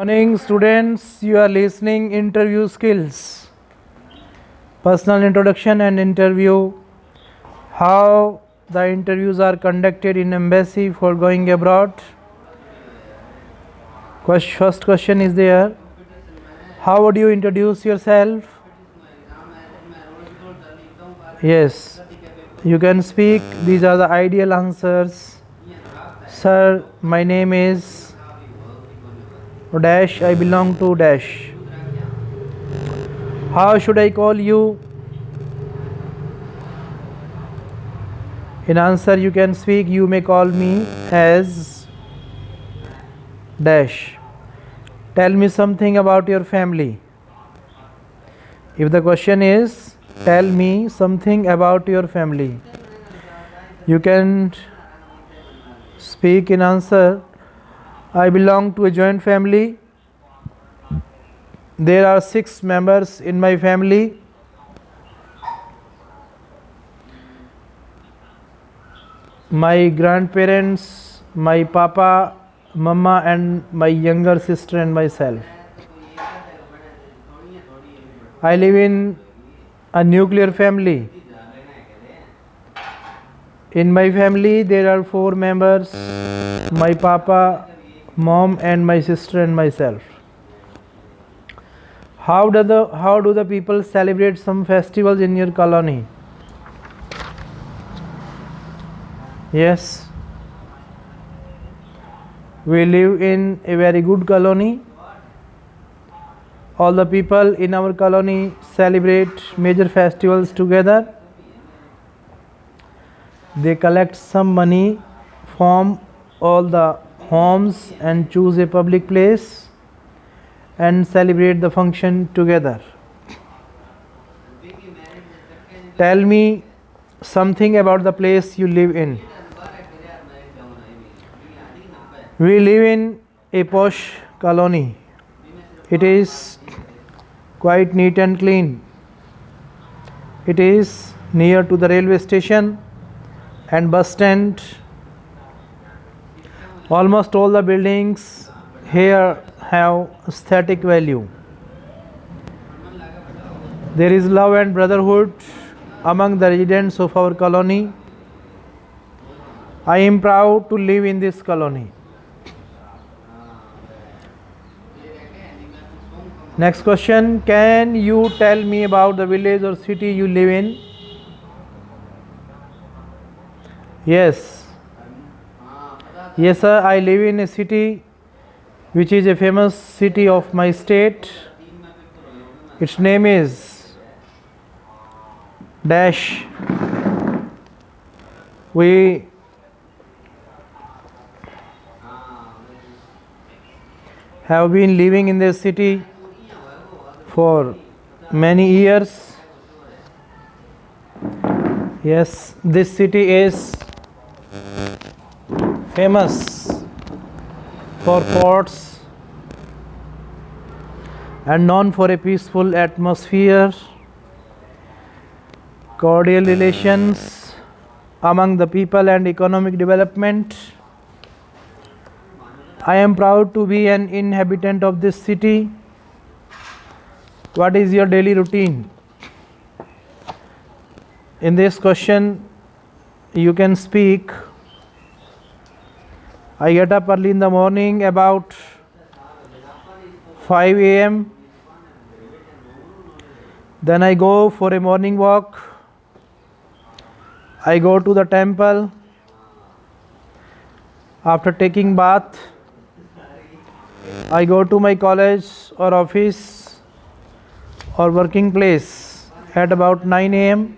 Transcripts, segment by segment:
Morning students, you are listening interview skills, personal introduction and interview, how the interviews are conducted in embassy for going abroad. First question is there, how would you introduce yourself? Yes, you can speak, these are the ideal answers. Sir, my name is dash, I belong to dash. How should I call you? In answer you can speak, you may call me as dash. Tell me something about your family. If the question is tell me something about your family, you can speak in answer, I belong to a joint family. There are 6 members in my family. My grandparents, my papa, mama and my younger sister and myself. I live in a nuclear family. In my family there are 4 members, my papa, mom and my sister and myself. How do the people celebrate some festivals in your colony? Yes, we live in a very good colony. All the people in our colony celebrate major festivals together. They collect some money from all the homes and choose a public place and celebrate the function together. Tell me something about the place you live in. We live in a posh colony. It is quite neat and clean. It is near to the railway station and bus stand. Almost all the buildings here have aesthetic value. There is love and brotherhood among the residents of our colony. I am proud to live in this colony. Next question, can you tell me about the village or city you live in? Yes. Yes sir, I live in a city which is a famous city of my state. Its name is dash. We have been living in this city for many years. Yes, this city is famous for forts and known for a peaceful atmosphere, cordial relations among the people and economic development. I am proud to be an inhabitant of this city. What is your daily routine? In this question you can speak, I get up early in the morning about 5 a.m. Then I go for a morning walk. I go to the temple. After taking bath, I go to my college or office or working place at about 9 a.m.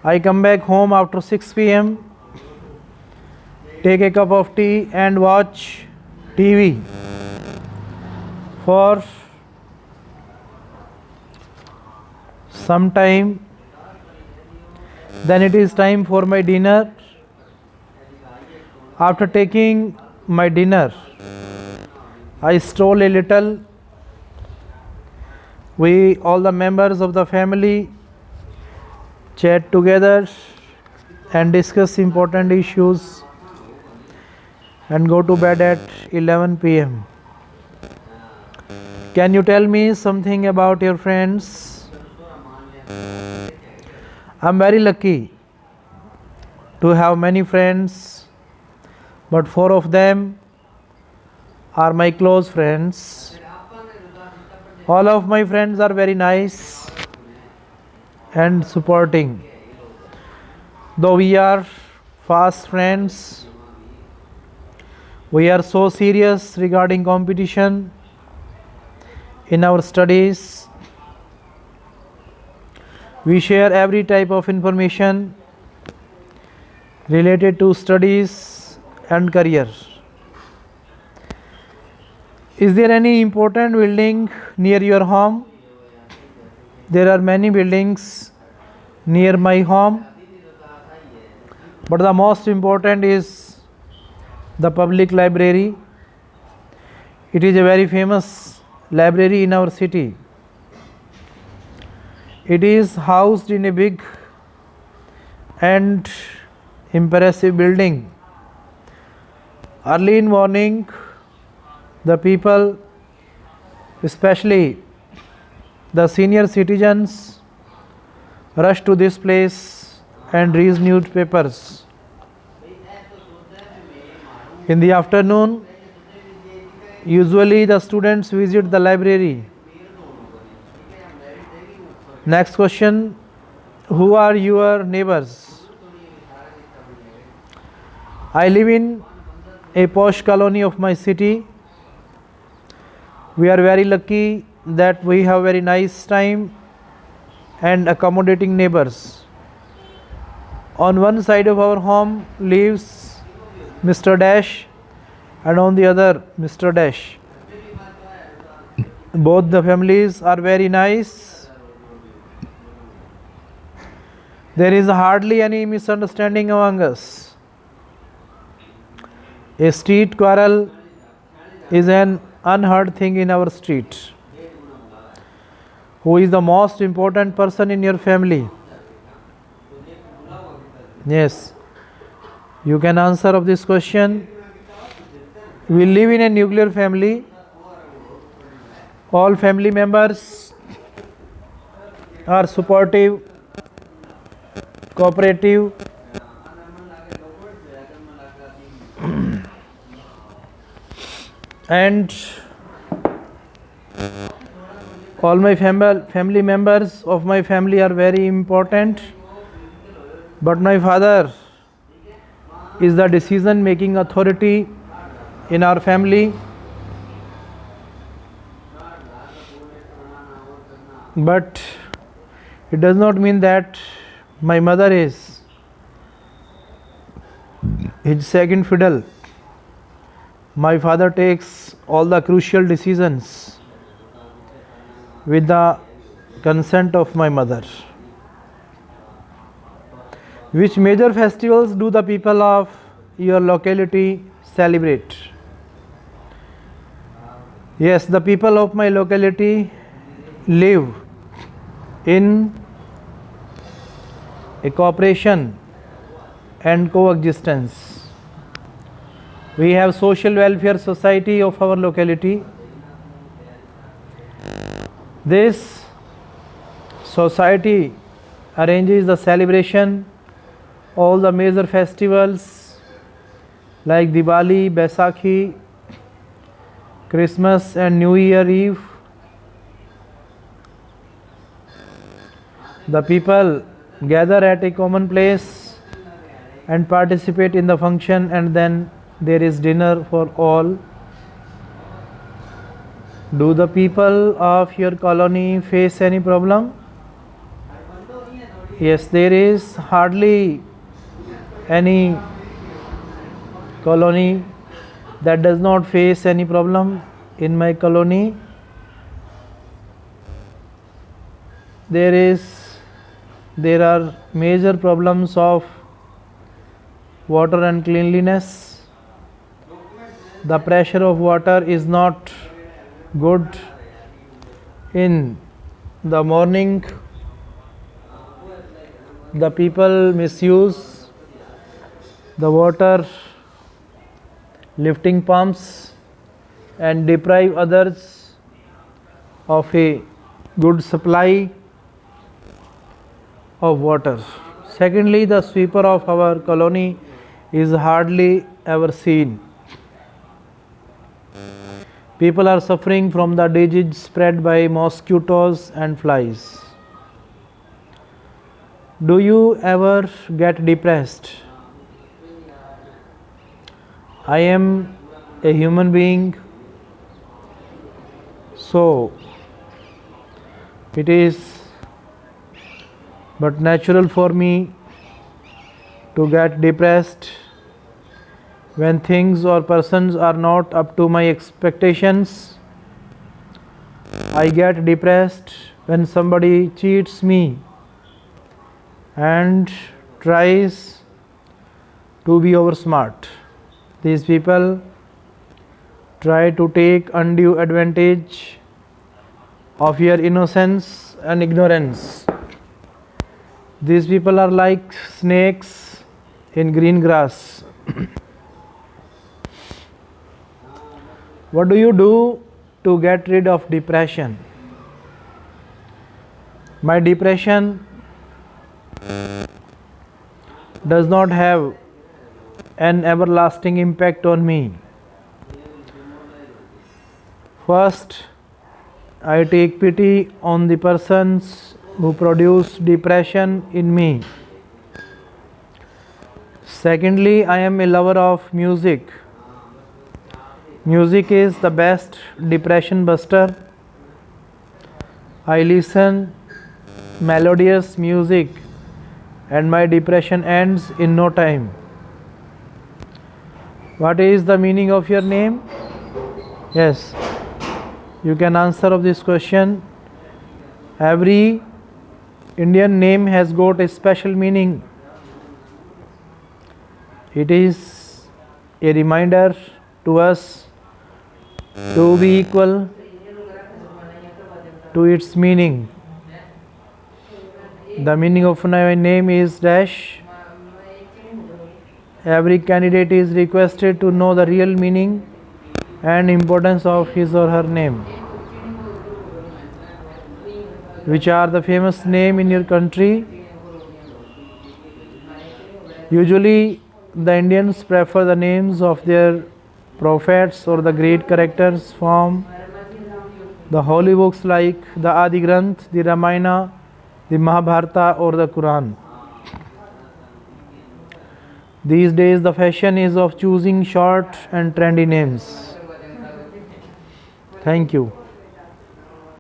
I come back home after 6 p.m. take a cup of tea and watch TV for some time. Then it is time for my dinner. After taking my dinner, I stroll a little. We, all the members of the family, chat together and discuss important issues. and go to bed at 11 p.m. Can you tell me something about your friends? I'm very lucky to have many friends, but 4 of them are my close friends. All of my friends are very nice and supporting. Though we are fast friends, we are so serious regarding competition in our studies. We share every type of information related to studies and career. Is there any important building near your home? There are many buildings near my home, but the most important is the public library. It is a very famous library in our city. It is housed in a big and impressive building. Early in morning, the people, especially the senior citizens, rush to this place and read newspapers. In the afternoon, usually the students visit the library. Next question, who are your neighbors? I live in a posh colony of my city. We are very lucky that we have very nice time and accommodating neighbors. On one side of our home lives Mr. Dash and on the other Mr. Dash. Both the families are very nice. There is hardly any misunderstanding among us. A street quarrel is an unheard thing in our street. Who is the most important person in your family? Yes, you can answer of this question. We live in a nuclear family. All family members are supportive, cooperative, and all my family members of my family are very important, but my father is the decision making authority in our family. But it does not mean that my mother is his second fiddle. My father takes all the crucial decisions with the consent of my mother. Which major festivals do the people of your locality celebrate? Yes, the people of my locality live in a cooperation and coexistence. We have social welfare society of our locality. This society arranges the celebration all the major festivals like Diwali, Baisakhi, Christmas and New Year Eve. The people gather at a common place and participate in the function, and then there is dinner for all. Do the people of your colony face any problem? Yes, there is hardly any colony that does not face any problem. In my colony, there are major problems of water and cleanliness. The pressure of water is not good. In the morning, the people misuse the water lifting pumps and deprive others of a good supply of water. Secondly, the sweeper of our colony is hardly ever seen. People are suffering from the disease spread by mosquitoes and flies. Do you ever get depressed? I am a human being, so it is but natural for me to get depressed when things or persons are not up to my expectations. I get depressed when somebody cheats me and tries to be over smart. These people try to take undue advantage of your innocence and ignorance. These people are like snakes in green grass. What do you do to get rid of depression? My depression does not have an everlasting impact on me. First, I take pity on the persons who produce depression in me. Secondly, I am a lover of music. Music is the best depression buster. I listen melodious music and my depression ends in no time. What is the meaning of your name? Yes, you can answer of this question. Every Indian name has got a special meaning. It is a reminder to us to be equal to its meaning. The meaning of my name is dash. Every candidate is requested to know the real meaning and importance of his or her name. Which are the famous name in your country? Usually the Indians prefer the names of their prophets or the great characters from the holy books like the Adi Granth, the Ramayana, the Mahabharata or the Quran. These days the fashion is of choosing short and trendy names. Thank you.